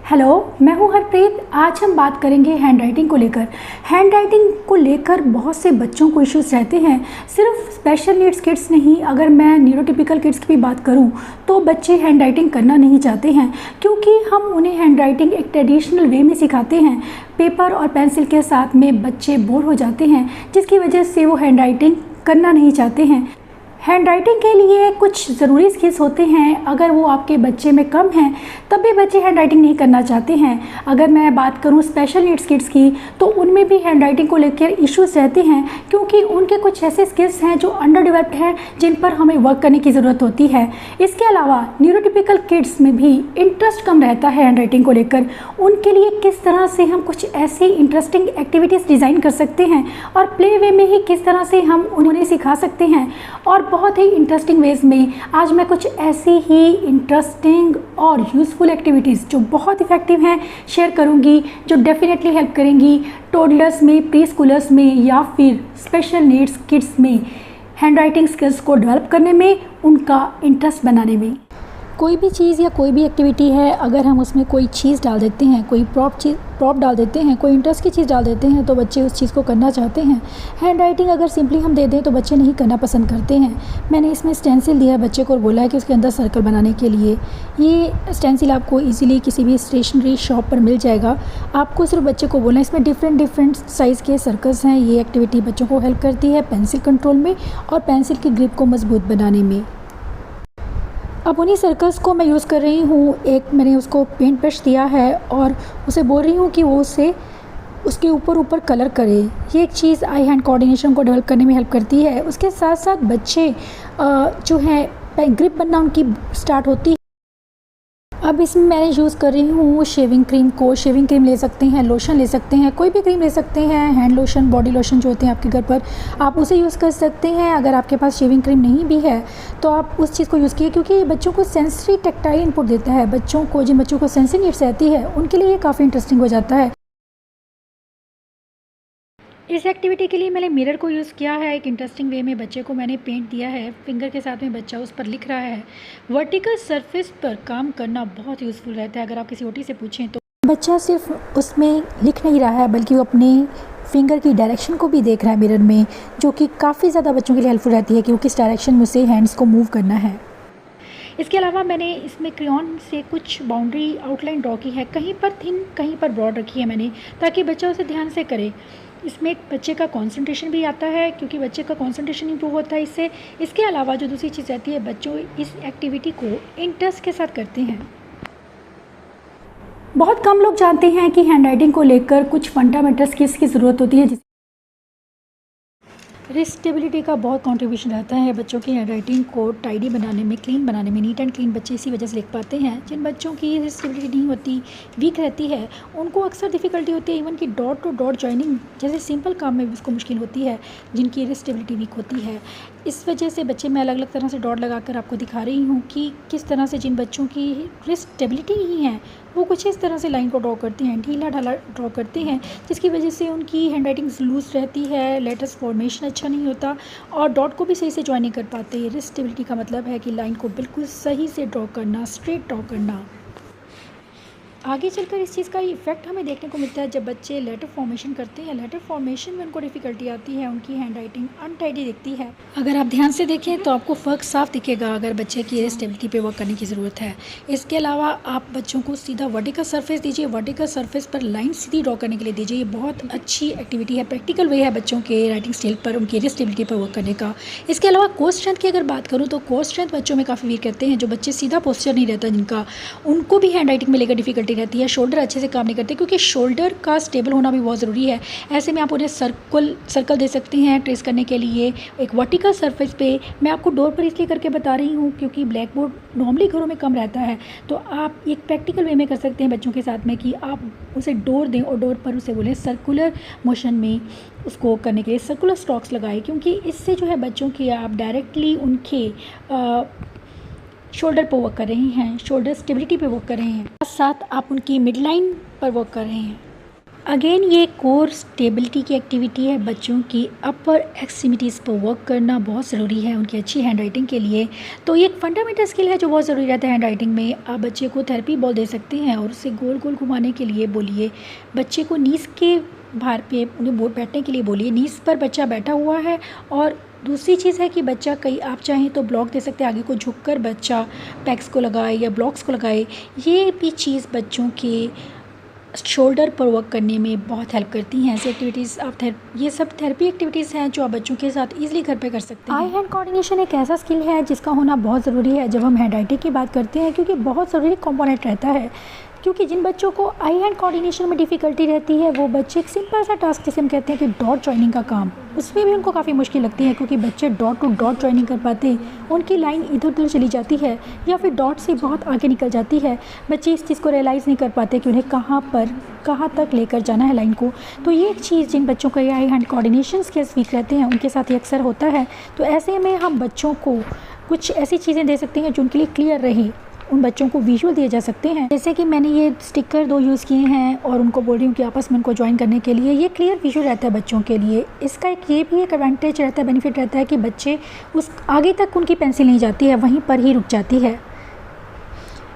Hello, मैं हूं हरप्रीत। आज हम बात करेंगे हैंड राइटिंग को लेकर। हैंड राइटिंग को लेकर बहुत से बच्चों को इश्यूज रहते हैं। सिर्फ स्पेशल नीड्स किड्स नहीं, अगर मैं न्यूरोटिपिकल किड्स की भी बात करूं तो बच्चे हैंड राइटिंग करना नहीं चाहते हैं, क्योंकि हम उन्हें हैंड राइटिंग एक ट्रेडिशनल वे में सिखाते हैं। पेपर और पेंसिल के साथ में बच्चे बोर हो जाते हैं, जिसकी वजह से वो हैंड राइटिंग करना नहीं चाहते हैं। हैंड राइटिंग के लिए कुछ ज़रूरी स्किल्स होते हैं, अगर वो आपके बच्चे में कम हैं तब भी बच्चे हैंड राइटिंग नहीं करना चाहते हैं। अगर मैं बात करूं स्पेशल नीड्स किड्स की, तो उनमें भी हैंड राइटिंग को लेकर इश्यूज रहते हैं, क्योंकि उनके कुछ ऐसे स्किल्स हैं जो अंडर डेवलप्ड हैं, जिन पर हमें वर्क करने की ज़रूरत होती है। इसके अलावा न्यूरोटिपिकल किड्स में भी इंटरेस्ट कम रहता है हैंड राइटिंग को लेकर। उनके लिए किस तरह से हम कुछ ऐसी इंटरेस्टिंग एक्टिविटीज़ डिज़ाइन कर सकते हैं और प्ले वे में ही किस तरह से हम उन्हें सिखा सकते हैं, और बहुत ही इंटरेस्टिंग वेज में आज मैं कुछ ऐसी ही इंटरेस्टिंग और यूज़फुल एक्टिविटीज़ जो बहुत इफ़ेक्टिव हैं शेयर करूंगी, जो डेफिनेटली हेल्प करेंगी टोडलर्स में, प्री स्कूलर्स में या फिर स्पेशल नीड्स किड्स में हैंड राइटिंग स्किल्स को डेवलप करने में, उनका इंटरेस्ट बनाने में। कोई भी चीज़ या कोई भी एक्टिविटी है, अगर हम उसमें कोई चीज़ डाल देते हैं, कोई प्रॉप डाल देते हैं, कोई इंटरेस्ट की चीज़ डाल देते हैं, तो बच्चे उस चीज़ को करना चाहते हैं। हैंड राइटिंग अगर सिंपली हम दे दें तो बच्चे नहीं करना पसंद करते हैं। मैंने इसमें स्टेंसिल दिया है बच्चे को और बोला है कि उसके अंदर सर्कल बनाने के लिए। ये स्टेंसिल आपको ईजिली किसी भी स्टेशनरी शॉप पर मिल जाएगा। आपको सिर्फ बच्चे को बोलना है। इसमें डिफरेंट साइज़ के सर्कल्स हैं। ये एक्टिविटी बच्चों को हेल्प करती है पेंसिल कंट्रोल में और पेंसिल की ग्रिप को मजबूत बनाने में। अब उन्हीं सर्कल्स को मैं यूज़ कर रही हूँ। एक मैंने उसको पेंट ब्रश दिया है और उसे बोल रही हूँ कि वो उसे उसके ऊपर कलर करे। ये एक चीज़ आई हैंड कोऑर्डिनेशन को डेवलप करने में हेल्प करती है। उसके साथ साथ बच्चे जो है ग्रिप बनना उनकी स्टार्ट होती है। अब इसमें मैं यूज़ कर रही हूँ शेविंग क्रीम को। शेविंग क्रीम ले सकते हैं, लोशन ले सकते हैं, कोई भी क्रीम ले सकते हैं। हैंड लोशन, बॉडी लोशन जो होते हैं आपके घर पर, आप उसे यूज़ कर सकते हैं। अगर आपके पास शेविंग क्रीम नहीं भी है तो आप उस चीज़ को यूज़ कीजिए, क्योंकि ये बच्चों को सेंसरी टैक्टाइल इनपुट देता है। बच्चों को, जिन बच्चों को सेंसरी नीड्स रहती है, उनके लिए ये काफ़ी इंटरेस्टिंग हो जाता है। इस एक्टिविटी के लिए मैंने मिरर को यूज़ किया है। एक इंटरेस्टिंग वे में बच्चे को मैंने पेंट दिया है। फिंगर के साथ में बच्चा उस पर लिख रहा है। वर्टिकल सरफेस पर काम करना बहुत यूज़फुल रहता है। अगर आप किसी ओटी से पूछें तो बच्चा सिर्फ उसमें लिख नहीं रहा है, बल्कि वो अपने फिंगर की डायरेक्शन को भी देख रहा है मिरर में, जो कि काफ़ी ज़्यादा बच्चों के लिए हेल्पफुल रहती है कि वो किस डायरेक्शन में उसे हैंड्स को मूव करना है। इसके अलावा मैंने इसमें क्रेयॉन से कुछ बाउंड्री आउटलाइन ड्रॉ की है। कहीं पर थिन, कहीं पर ब्रॉड रखी है मैंने, ताकि बच्चा उसे ध्यान से करे। इसमें बच्चे का कंसंट्रेशन भी आता है, क्योंकि बच्चे का कंसंट्रेशन इंप्रूव होता है इससे। इसके अलावा जो दूसरी चीज़ रहती है, बच्चों इस एक्टिविटी को इंटरेस्ट के साथ करते हैं। बहुत कम लोग जानते हैं कि हैंड राइटिंग को लेकर कुछ फंडामेंटल स्किल्स की ज़रूरत होती है। रिस्ट स्टेबिलिटी का बहुत कंट्रीब्यूशन रहता है बच्चों की हैंड राइटिंग को टाइडी बनाने में, क्लीन बनाने में। नीट एंड क्लीन बच्चे इसी वजह से लिख पाते हैं। जिन बच्चों की रिस्ट स्टेबिलिटी नहीं होती, वीक रहती है, उनको अक्सर डिफ़िकल्टी होती है। इवन कि डॉट टू डॉट जॉइनिंग जैसे सिंपल काम में भी उसको मुश्किल होती है, जिनकी रिस्ट स्टेबिलिटी वीक होती है। इस वजह से बच्चे, मैं अलग अलग तरह से डॉट लगाकर आपको दिखा रही हूँ कि किस तरह से जिन बच्चों की रिस्ट स्टेबिलिटी नहीं है, वो कुछ इस तरह से लाइन को ड्रॉ करते हैं, ढीला ढाला ड्रॉ करते हैं, जिसकी वजह से उनकी हैंड राइटिंग लूज रहती है, लेटर्स फॉर्मेशन अच्छा नहीं होता और डॉट को भी सही से ज्वाइन नहीं कर पाते। रिस्ट स्टेबिलिटी का मतलब है कि लाइन को बिल्कुल सही से ड्रॉ करना, स्ट्रेट ड्रॉ करना। आगे चलकर इस चीज़ का इफेक्ट हमें देखने को मिलता है जब बच्चे लेटर फॉर्मेशन करते हैं। लेटर फॉर्मेशन में उनको डिफ़िकल्टी आती है, उनकी हैंड राइटिंग अनटाइडी दिखती है। अगर आप ध्यान से देखें तो आपको फ़र्क साफ दिखेगा अगर बच्चे की स्टेबिलिटी पे वर्क करने की ज़रूरत है। इसके अलावा आप बच्चों को सीधा वर्टिकल सरफेस दीजिए, वर्टिकल सरफेस पर लाइन सीधी ड्रॉ करने के लिए दीजिए। ये बहुत अच्छी एक्टिविटी है, प्रैक्टिकल वे है बच्चों के राइटिंग स्टाइल पर, उनकी स्टेबिलिटी पर वर्क करने का। इसके अलावा कोर स्ट्रेंथ की अगर बात करूँ तो कोर स्ट्रेंथ बच्चों में काफ़ी वीक रहते हैं। जो बच्चे सीधा पोस्चर नहीं रहता जिनका, उनको भी हैंड राइटिंग में लेकर डिफ़िकल्टी रहती है। शोल्डर अच्छे से काम नहीं करते, क्योंकि शोल्डर का स्टेबल होना भी बहुत ज़रूरी है। ऐसे में आप उन्हें सर्कल दे सकते हैं ट्रेस करने के लिए एक वर्टिकल सरफेस पे। मैं आपको डोर पर इसलिए करके बता रही हूँ क्योंकि ब्लैक बोर्ड नॉर्मली घरों में कम रहता है, तो आप एक प्रैक्टिकल वे में कर सकते हैं बच्चों के साथ में कि आप उसे डोर दें और डोर पर उसे बोलें सर्कुलर मोशन में उसको करने के लिए सर्कुलर स्ट्रोक्स लगाएं, क्योंकि इससे जो है बच्चों की आप डायरेक्टली उनके शोल्डर पर वर्क कर रहे हैं, शोल्डर स्टेबिलिटी पे वर्क कर रहे हैं, साथ साथ आप उनकी मिड लाइन पर वर्क कर रहे हैं। अगेन ये कोर स्टेबिलिटी की एक्टिविटी है। बच्चों की अपर एक्सट्रीमिटीज़ पर वर्क करना बहुत ज़रूरी है उनकी अच्छी हैंड राइटिंग के लिए। तो ये एक फंडामेंटल स्किल है जो बहुत ज़रूरी रहता है हैंड राइटिंग में। आप बच्चे को थेरेपी बॉल दे सकते हैं और उसे गोल गोल घुमाने के लिए बोलिए। बच्चे को नीज़ के भार पे उन्हें बैठने के लिए बोलिए। नीज़ पर बच्चा बैठा हुआ है और दूसरी चीज़ है कि बच्चा आप चाहें तो ब्लॉक दे सकते हैं, आगे को झुककर बच्चा पैक्स को लगाए या ब्लॉक्स को लगाए। ये भी चीज़ बच्चों के शोल्डर पर वर्क करने में बहुत हेल्प करती हैं। ऐसी एक्टिविटीज़ ये सब थेरेपी एक्टिविटीज़ हैं जो आप बच्चों के साथ ईजिली घर पे कर सकते हैं। आई हैंड कोऑर्डिनेशन एक ऐसा स्किल है जिसका होना बहुत ज़रूरी है जब हम हैंड राइटिंग की बात करते हैं, क्योंकि बहुत ज़रूरी कंपोनेंट रहता है। क्योंकि जिन बच्चों को आई हैंड कोऑर्डिनेशन में डिफ़िकल्टी रहती है वो बच्चे एक सिंपल सा टास्क जिसे हम कहते हैं कि डॉट जॉइनिंग का काम, उसमें भी उनको काफ़ी मुश्किल लगती है, क्योंकि बच्चे डॉट टू डॉट जॉइनिंग कर पाते, उनकी लाइन इधर उधर चली जाती है या फिर डॉट से बहुत आगे निकल जाती है। बच्चे इस चीज़ को रियलाइज़ नहीं कर पाते कि उन्हें कहाँ तक लेकर जाना है लाइन को। तो ये एक चीज़ जिन बच्चों का आई हैंड कोऑर्डिनेशन स्किल्स वीक रहते हैं उनके साथ ये अक्सर होता है। तो ऐसे में हम बच्चों को कुछ ऐसी चीज़ें दे सकते हैं जो उनके लिए क्लियर रहे। उन बच्चों को विजुअल दिए जा सकते हैं, जैसे कि मैंने ये स्टिकर 2 यूज़ किए हैं और उनको बोल रही हूँ कि आपस में उनको ज्वाइन करने के लिए। ये क्लियर विजुअल रहता है बच्चों के लिए। इसका ये भी एक एडवांटेज रहता है, बेनिफिट रहता है कि बच्चे उस आगे तक उनकी पेंसिल नहीं जाती है, वहीं पर ही रुक जाती है।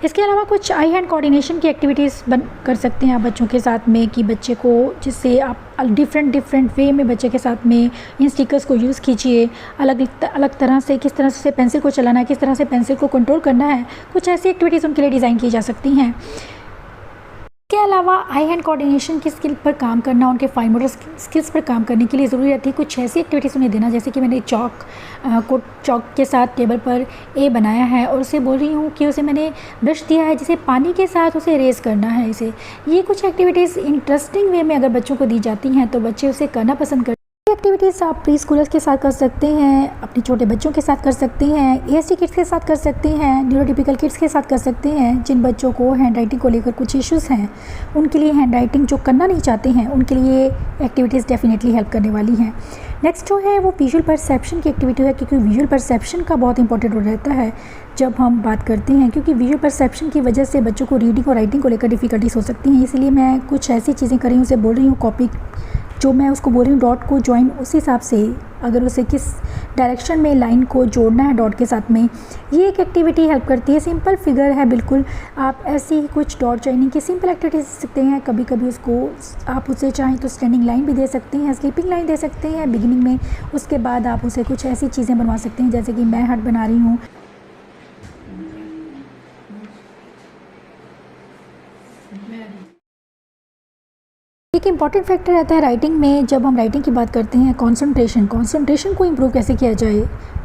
इसके अलावा कुछ आई हैंड कोऑर्डिनेशन की एक्टिविटीज़ कर सकते हैं आप बच्चों के साथ में, कि बच्चे को जिससे आप डिफरेंट वे में बच्चे के साथ में इन स्टिकर्स को यूज़ कीजिए। अलग तरह से किस तरह से पेंसिल को चलाना है, किस तरह से पेंसिल को कंट्रोल करना है, कुछ ऐसी एक्टिविटीज़ उनके लिए डिज़ाइन की जा सकती हैं। इसके अलावा आई हैंड कोऑर्डिनेशन की स्किल पर काम करना, उनके फाइन मोटर स्किल्स पर काम करने के लिए ज़रूरी रहती है कुछ ऐसी एक्टिविटीज़ उन्हें देना, जैसे कि मैंने चॉक के साथ टेबल पर ए बनाया है और उसे बोल रही हूँ कि उसे मैंने ब्रश दिया है जिसे पानी के साथ उसे इरेज करना है इसे। ये कुछ एक्टिविटीज़ इंटरेस्टिंग वे में अगर बच्चों को दी जाती हैं तो बच्चे उसे करना पसंद करते हैं। एक्टिविटीज़ आप प्री स्कूलर्स के साथ कर सकते हैं, अपने छोटे बच्चों के साथ कर सकते हैं, एएसटी किड्स के साथ कर सकते हैं, न्यूरोटिपिकल किड्स के साथ कर सकते हैं। जिन बच्चों को हैंड राइटिंग को लेकर कुछ इश्यूज़ हैं, उनके लिए हैंड राइटिंग जो करना नहीं चाहते हैं, उनके लिए एक्टिविटीज़ डेफिनेटली हेल्प करने वाली हैं। नेक्स्ट जो है वो विजुअल परसेप्शन की एक्टिविटी है, क्योंकि विजुअल परसेप्शन का बहुत इंपॉर्टेंट रोल रहता है जब हम बात करते हैं, क्योंकि विजुअल परसेप्शन की वजह से बच्चों को रीडिंग और राइटिंग को लेकर डिफ़िकल्टीज हो सकती हैं। इसलिए मैं कुछ ऐसी चीज़ें कर रही हूँ, उसे बोल रही हूँ कॉपी, जो मैं उसको बोल रही हूँ डॉट को ज्वाइन, उस हिसाब से अगर उसे किस डायरेक्शन में लाइन को जोड़ना है डॉट के साथ में, ये एक एक्टिविटी हेल्प करती है। सिंपल फिगर है बिल्कुल, आप ऐसी ही कुछ डॉट ज्वाइनिंग की सिंपल एक्टिविटीज दे सकते हैं। कभी कभी उसको आप उसे चाहें तो स्टैंडिंग लाइन भी दे सकते हैं, स्लीपिंग लाइन दे सकते हैं बिगिनिंग में। उसके बाद आप उसे कुछ ऐसी चीज़ें बनवा सकते हैं जैसे कि मैं हार्ट बना रही हूँ। एक इम्पॉर्टेंट फैक्टर रहता है राइटिंग में, जब हम राइटिंग की बात करते हैं कंसंट्रेशन को इम्प्रूव कैसे किया जाए।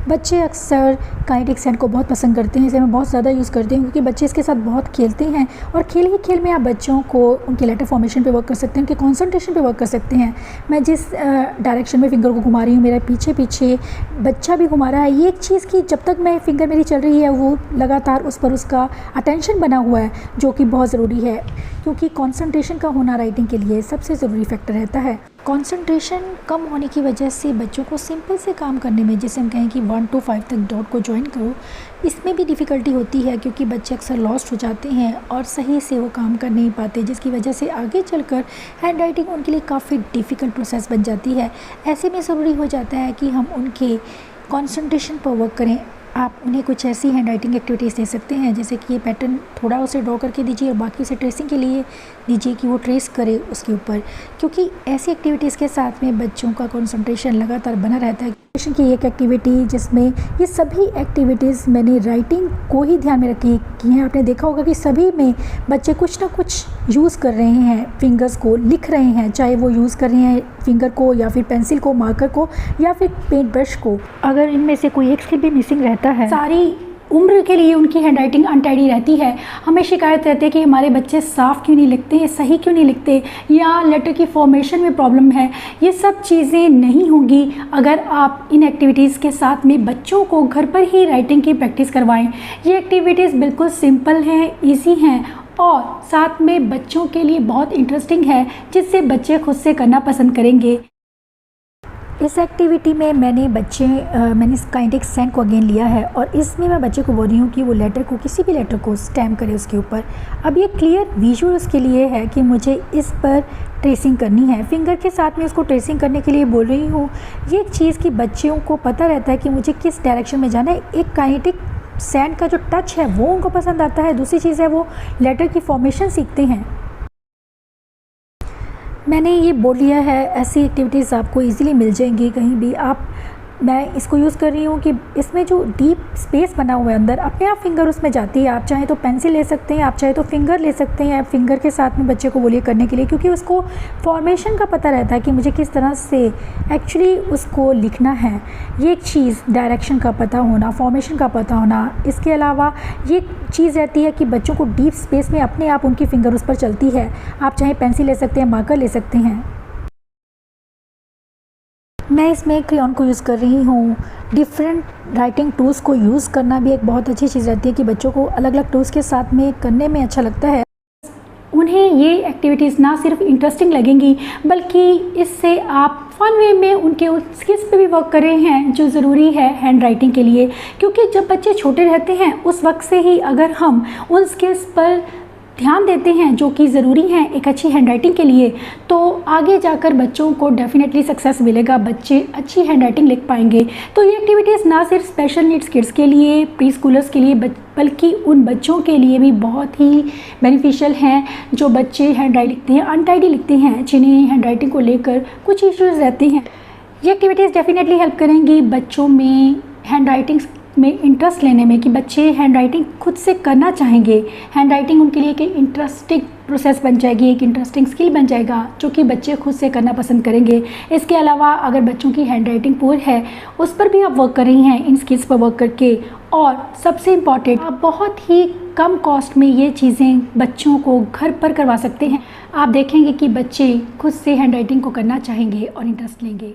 बच्चे अक्सर काइनेटिक सेट को बहुत पसंद करते हैं, इसे मैं बहुत ज़्यादा यूज़ करती हूँ क्योंकि बच्चे इसके साथ बहुत खेलते हैं और खेल ही खेल में आप बच्चों को उनके लेटर फॉर्मेशन पे वर्क कर सकते हैं, उनके कंसंट्रेशन पे वर्क कर सकते हैं। मैं जिस डायरेक्शन में फिंगर को घुमा रही हूँ, मेरे पीछे पीछे बच्चा भी घुमा रहा है। ये एक चीज़ की जब तक मैं फिंगर मेरी चल रही है वो लगातार उस पर उसका अटेंशन बना हुआ है, जो कि बहुत ज़रूरी है, क्योंकि कंसंट्रेशन का होना राइटिंग के लिए सबसे ज़रूरी फैक्टर रहता है। कंसंट्रेशन कम होने की वजह से बच्चों को सिंपल से काम करने में, जिसे हम कहें कि 1 to 5 तक डॉट को ज्वाइन करो, इसमें भी डिफ़िकल्टी होती है, क्योंकि बच्चे अक्सर लॉस्ट हो जाते हैं और सही से वो काम कर नहीं पाते, जिसकी वजह से आगे चलकर हैंड राइटिंग उनके लिए काफ़ी डिफ़िकल्ट प्रोसेस बन जाती है। ऐसे में ज़रूरी हो जाता है कि हम उनके कंसंट्रेशन पर वर्क करें। आप उन्हें कुछ ऐसी हैंड राइटिंग एक्टिविटीज़ दे सकते हैं, जैसे कि ये पैटर्न थोड़ा उसे ड्रॉ करके दीजिए और बाकी उसे ट्रेसिंग के लिए दीजिए कि वो ट्रेस करे उसके ऊपर, क्योंकि ऐसी एक्टिविटीज़ के साथ में बच्चों का कंसंट्रेशन लगातार बना रहता है। की एक एक्टिविटी जिसमें ये सभी एक्टिविटीज़ मैंने राइटिंग को ही ध्यान में रखी की हैं। आपने देखा होगा कि सभी में बच्चे कुछ ना कुछ यूज़ कर रहे हैं, फिंगर्स को लिख रहे हैं, चाहे वो यूज़ कर रहे हैं फिंगर को या फिर पेंसिल को, मार्कर को या फिर पेंट ब्रश को। अगर इनमें से कोई एक स्किल भी मिसिंग रहता है, सारी उम्र के लिए उनकी हैंड राइटिंग अनटाइडी रहती है। हमें शिकायत रहती है कि हमारे बच्चे साफ़ क्यों नहीं लिखते हैं, सही क्यों नहीं लिखते, या लेटर की फॉर्मेशन में प्रॉब्लम है। ये सब चीज़ें नहीं होंगी अगर आप इन एक्टिविटीज़ के साथ में बच्चों को घर पर ही राइटिंग की प्रैक्टिस करवाएं। ये एक्टिविटीज़ बिल्कुल सिंपल हैं, ईजी हैं और साथ में बच्चों के लिए बहुत इंटरेस्टिंग है, जिससे बच्चे खुद से करना पसंद करेंगे। इस एक्टिविटी में मैंने काइनेटिक सेंड को अगेन लिया है और इसमें मैं बच्चे को बोल रही हूँ कि वो लेटर को, किसी भी लेटर को स्टैम्प करे उसके ऊपर। अब ये क्लियर विजुअल उसके लिए है कि मुझे इस पर ट्रेसिंग करनी है। फिंगर के साथ में उसको ट्रेसिंग करने के लिए बोल रही हूँ। ये एक चीज़ कि बच्चों को पता रहता है कि मुझे किस डायरेक्शन में जाना है। एक काइनेटिक सेंड का जो टच है वो उनको पसंद आता है। दूसरी चीज़ है वो लेटर की फॉर्मेशन सीखते हैं। मैंने ये बोल लिया है, ऐसी एक्टिविटीज़ आपको इजीली मिल जाएंगी कहीं भी। मैं इसको यूज़ कर रही हूँ कि इसमें जो डीप स्पेस बना हुआ है अंदर, अपने आप फिंगर उसमें जाती है। आप चाहें तो पेंसिल ले सकते हैं, आप चाहे तो फिंगर ले सकते हैं। फिंगर के साथ में बच्चे को बोलिए करने के लिए, क्योंकि उसको फॉर्मेशन का पता रहता है कि मुझे किस तरह से एक्चुअली उसको लिखना है। ये एक चीज़ डायरेक्शन का पता होना, फॉर्मेशन का पता होना। इसके अलावा ये चीज़ रहती है कि बच्चों को डीप स्पेस में अपने आप उनकी फिंगर उस पर चलती है। आप चाहे पेंसिल ले सकते हैं, मार्कर ले सकते हैं। मैं इसमें क्रेयॉन को यूज़ कर रही हूँ। डिफरेंट राइटिंग टूल्स को यूज़ करना भी एक बहुत अच्छी चीज़ रहती है कि बच्चों को अलग अलग टूल्स के साथ में करने में अच्छा लगता है। उन्हें ये एक्टिविटीज़ ना सिर्फ इंटरेस्टिंग लगेंगी, बल्कि इससे आप फन वे में उनके उस स्किल्स पे भी वर्क कर रहे हैं जो ज़रूरी है हैंड राइटिंग के लिए। क्योंकि जब बच्चे छोटे रहते हैं उस वक्त से ही अगर हम उन स्किल्स पर ध्यान देते हैं जो कि ज़रूरी हैं एक अच्छी हैंडराइटिंग के लिए, तो आगे जाकर बच्चों को डेफिनेटली सक्सेस मिलेगा। बच्चे अच्छी हैंडराइटिंग लिख पाएंगे। तो ये एक्टिविटीज़ ना सिर्फ स्पेशल नीड्स किड्स के लिए, प्री स्कूलर्स के लिए, बल्कि उन बच्चों के लिए भी बहुत ही बेनिफिशियल हैं जो बच्चे हैंडराइटिंग लिखते हैं, अनटाइडी लिखते हैं, जिन्हें हैंडराइटिंग को लेकर कुछ इश्यूज़ रहते हैं। ये एक्टिविटीज़ डेफिनेटली हेल्प करेंगी बच्चों में हैंडराइटिंग में इंटरेस्ट लेने में, कि बच्चे हैंडराइटिंग खुद से करना चाहेंगे। हैंडराइटिंग उनके लिए एक इंटरेस्टिंग प्रोसेस बन जाएगी, एक इंटरेस्टिंग स्किल बन जाएगा जो कि बच्चे खुद से करना पसंद करेंगे। इसके अलावा अगर बच्चों की हैंडराइटिंग पुअर है उस पर भी आप वर्क कर रही हैं इन स्किल्स पर वर्क करके। और सबसे इम्पॉर्टेंट, आप बहुत ही कम कॉस्ट में ये चीज़ें बच्चों को घर पर करवा सकते हैं। आप देखेंगे कि बच्चे खुद से हैंडराइटिंग को करना चाहेंगे और इंटरेस्ट लेंगे।